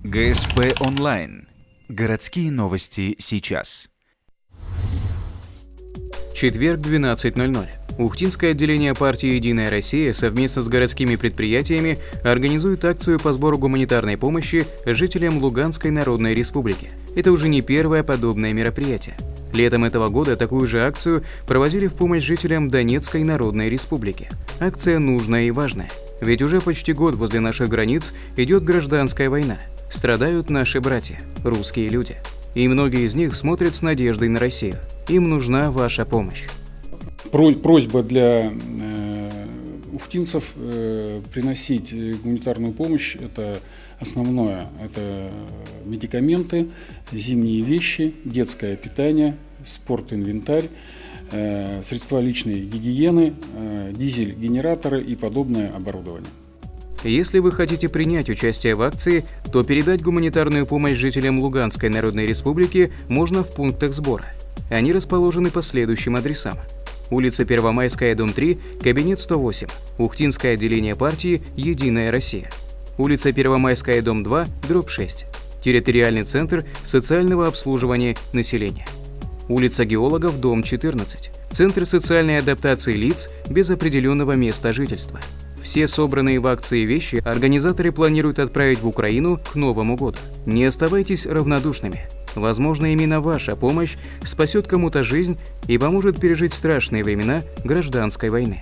ГСП онлайн. Городские новости сейчас. Четверг, 12:00. Ухтинское отделение партии «Единая Россия» совместно с городскими предприятиями организует акцию по сбору гуманитарной помощи жителям Луганской Народной Республики. Это уже не первое подобное мероприятие. Летом этого года такую же акцию проводили в помощь жителям Донецкой Народной Республики. Акция нужная и важная, ведь уже почти год возле наших границ идет гражданская война. Страдают наши братья, русские люди. И многие из них смотрят с надеждой на Россию. Им нужна ваша помощь. Просьба для ухтинцев приносить гуманитарную помощь – это основное. Это медикаменты, зимние вещи, детское питание, спортинвентарь, средства личной гигиены, дизель-генераторы и подобное оборудование. Если вы хотите принять участие в акции, то передать гуманитарную помощь жителям Луганской Народной Республики можно в пунктах сбора. Они расположены по следующим адресам. Улица Первомайская, дом 3, кабинет 108, Ухтинское отделение партии «Единая Россия». Улица Первомайская, дом 2, дробь 6, территориальный центр социального обслуживания населения. Улица Геологов, дом 14, Центр социальной адаптации лиц без определенного места жительства. Все собранные в акции вещи организаторы планируют отправить в Украину к Новому году. Не оставайтесь равнодушными. Возможно, именно ваша помощь спасет кому-то жизнь и поможет пережить страшные времена гражданской войны.